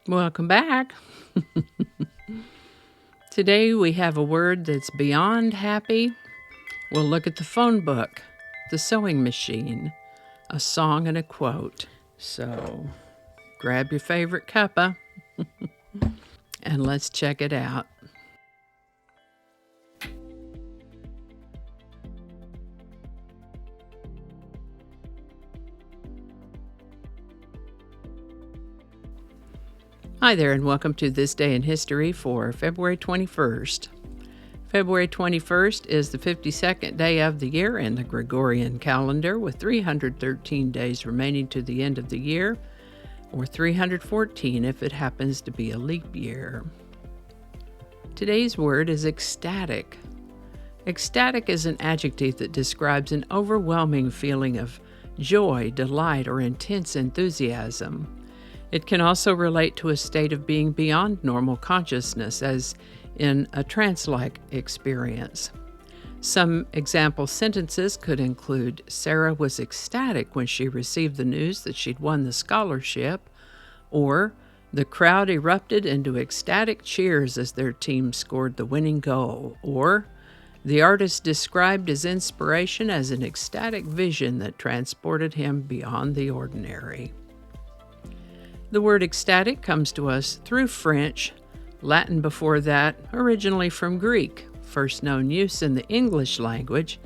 Welcome back. Today we have a word that's beyond happy. We'll look at the phone book, the sewing machine, a song and a quote. So grab your favorite cuppa and let's check it out. Hi there, and welcome to This Day in History for February 21st. February 21st is the 52nd day of the year in the Gregorian calendar, with 313 days remaining to the end of the year, or 314 if it happens to be a leap year. Today's word is ecstatic. Ecstatic is an adjective that describes an overwhelming feeling of joy, delight, or intense enthusiasm. It can also relate to a state of being beyond normal consciousness, as in a trance-like experience. Some example sentences could include, Sarah was ecstatic when she received the news that she'd won the scholarship, or the crowd erupted into ecstatic cheers as their team scored the winning goal, or the artist described his inspiration as an ecstatic vision that transported him beyond the ordinary. The word ecstatic comes to us through French, Latin before that, originally from Greek. First known use in the English language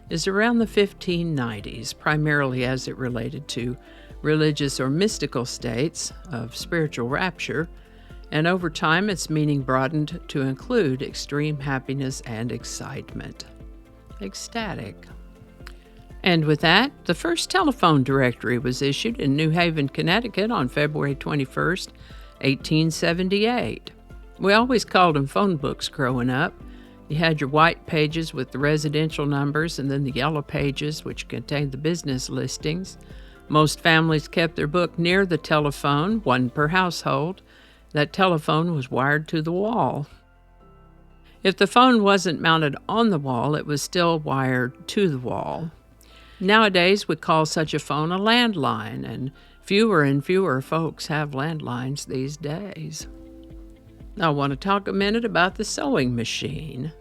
is around the 1590s, primarily as it related to religious or mystical states of spiritual rapture, and over time its meaning broadened to include extreme happiness and excitement. Ecstatic. And with that, the first telephone directory was issued in New Haven, Connecticut on February 21st, 1878. We always called them phone books growing up. You had your white pages with the residential numbers and then the yellow pages which contained the business listings. Most families kept their book near the telephone, one per household. That telephone was wired to the wall. If the phone wasn't mounted on the wall, it was still wired to the wall. Nowadays, we call such a phone a landline, and fewer folks have landlines these days. I want to talk a minute about the sewing machine.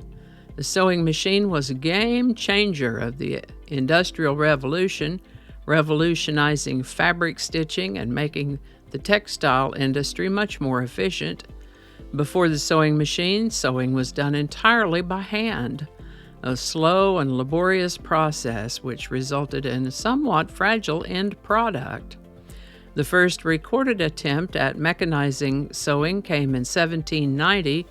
The sewing machine was a game changer of the Industrial Revolution, revolutionizing fabric stitching and making the textile industry much more efficient. Before the sewing machine, sewing was done entirely by hand. A slow and laborious process which resulted in a somewhat fragile end product. The first recorded attempt at mechanizing sewing came in 1790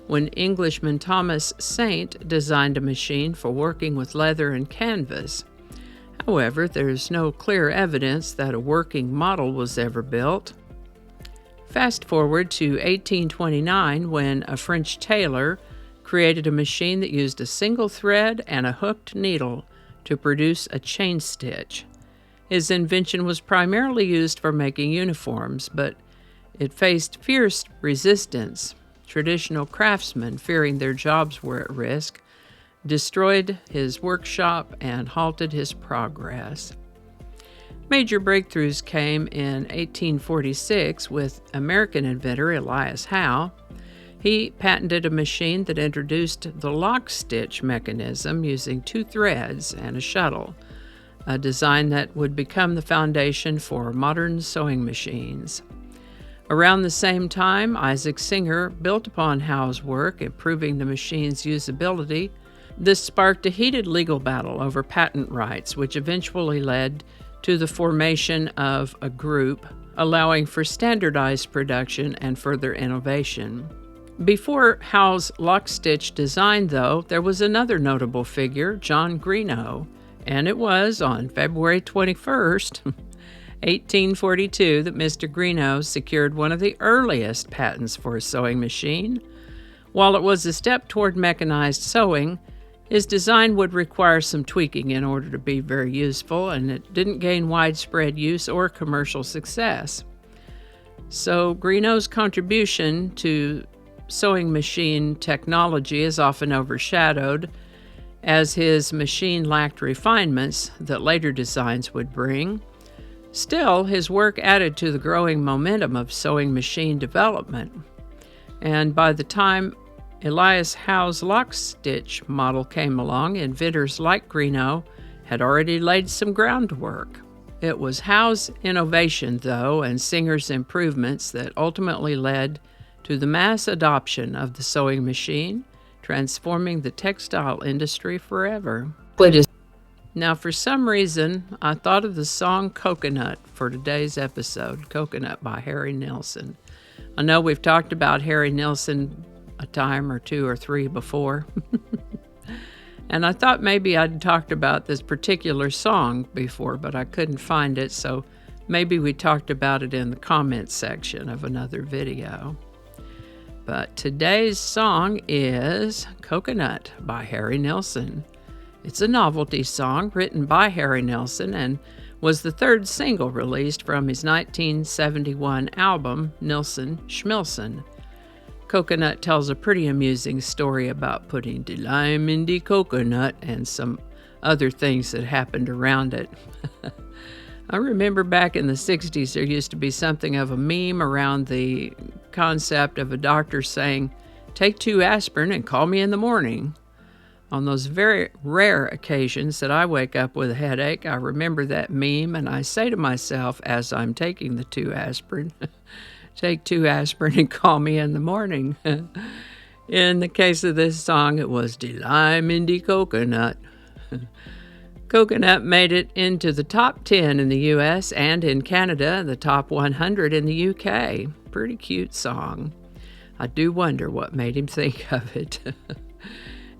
when Englishman Thomas Saint designed a machine for working with leather and canvas. However, there's no clear evidence that a working model was ever built. Fast forward to 1829 when a French tailor created a machine that used a single thread and a hooked needle to produce a chain stitch. His invention was primarily used for making uniforms, but it faced fierce resistance. Traditional craftsmen, fearing their jobs were at risk, destroyed his workshop and halted his progress. Major breakthroughs came in 1846 with American inventor Elias Howe. He patented a machine that introduced the lock stitch mechanism using two threads and a shuttle, a design that would become the foundation for modern sewing machines. Around the same time, Isaac Singer built upon Howe's work, improving the machine's usability. This sparked a heated legal battle over patent rights, which eventually led to the formation of a group, allowing for standardized production and further innovation. Before Howe's lock-stitch design, though, there was another notable figure, John Greenough, and it was on February 21st, 1842, that Mr. Greenough secured one of the earliest patents for a sewing machine. While it was a step toward mechanized sewing, his design would require some tweaking in order to be very useful, and it didn't gain widespread use or commercial success. So Greenough's contribution to sewing machine technology is often overshadowed, as his machine lacked refinements that later designs would bring. Still, his work added to the growing momentum of sewing machine development, and by the time Elias Howe's lock stitch model came along, inventors like Greenough had already laid some groundwork. It was Howe's innovation, though, and Singer's improvements that ultimately led to the mass adoption of the sewing machine, transforming the textile industry forever. Now, for some reason, I thought of the song Coconut for today's episode, Coconut by Harry Nilsson. I know we've talked about Harry Nilsson a time or two or three before, and I thought maybe I'd talked about this particular song before, but I couldn't find it, so maybe we talked about it in the comments section of another video. But today's song is Coconut by Harry Nilsson. It's a novelty song written by Harry Nilsson and was the third single released from his 1971 album, Nilsson Schmilsson. Coconut tells a pretty amusing story about putting the lime in the coconut and some other things that happened around it. I remember back in the 60s there used to be something of a meme around the concept of a doctor saying, "Take 2 aspirin and call me in the morning." On those very rare occasions that I wake up with a headache, I remember that meme and I say to myself as I'm taking the 2 aspirin, take 2 aspirin and call me in the morning. In the case of this song, it was "De lime in de coconut." Coconut made it into the top 10 in the U.S. and in Canada, the top 100 in the U.K. Pretty cute song. I do wonder what made him think of it.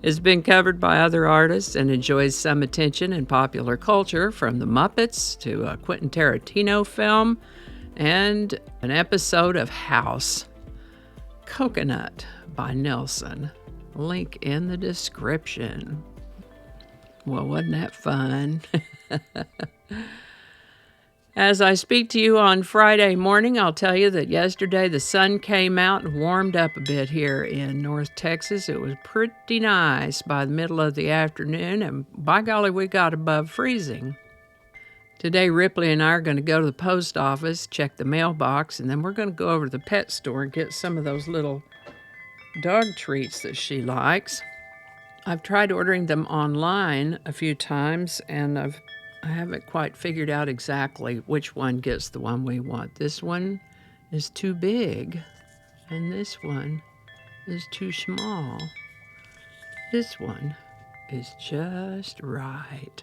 It's been covered by other artists and enjoys some attention in popular culture, from the Muppets to a Quentin Tarantino film and an episode of House. Coconut by Nilsson. Link in the description. Well, wasn't that fun? As I speak to you on Friday morning, I'll tell you that yesterday the sun came out and warmed up a bit here in North Texas. It was pretty nice by the middle of the afternoon, and by golly, we got above freezing. Today, Ripley and I are going to go to the post office, check the mailbox, and then we're going to go over to the pet store and get some of those little dog treats that she likes. I've tried ordering them online a few times, and I haven't quite figured out exactly which one gets the one we want. This one is too big, and this one is too small. This one is just right.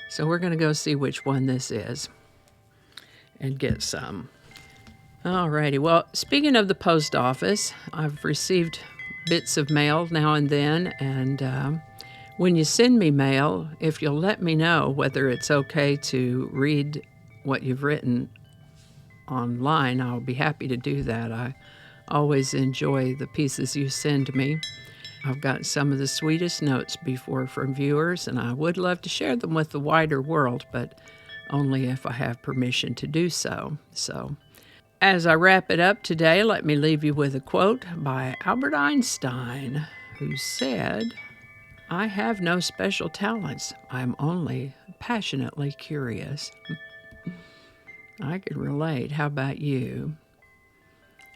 So we're going to go see which one this is and get some. Alrighty, well, speaking of the post office, I've received bits of mail now and then, and when you send me mail, if you'll let me know whether it's okay to read what you've written online, I'll be happy to do that. I always enjoy the pieces you send me. I've gotten some of the sweetest notes before from viewers, and I would love to share them with the wider world, but only if I have permission to do so. So, as I wrap it up today, let me leave you with a quote by Albert Einstein, who said, "I have no special talents. I'm only passionately curious." I can relate. How about you?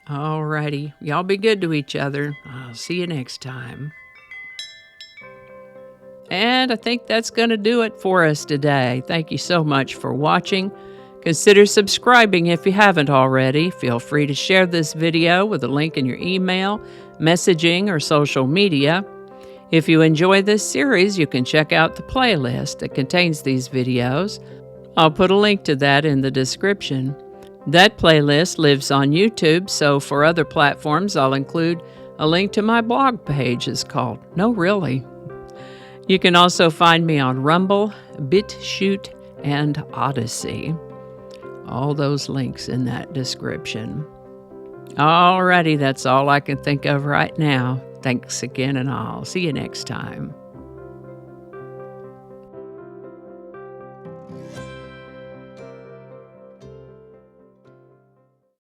Alrighty. Y'all be good to each other. I'll see you next time. And I think that's going to do it for us today. Thank you so much for watching. Consider subscribing if you haven't already. Feel free to share this video with a link in your email, messaging, or social media. If you enjoy this series, you can check out the playlist that contains these videos. I'll put a link to that in the description. That playlist lives on YouTube, so for other platforms, I'll include a link to my blog page. It's called No Really. You can also find me on Rumble, BitChute, and Odyssey. All those links in that description. Alrighty, that's all I can think of right now. Thanks again, and I'll see you next time.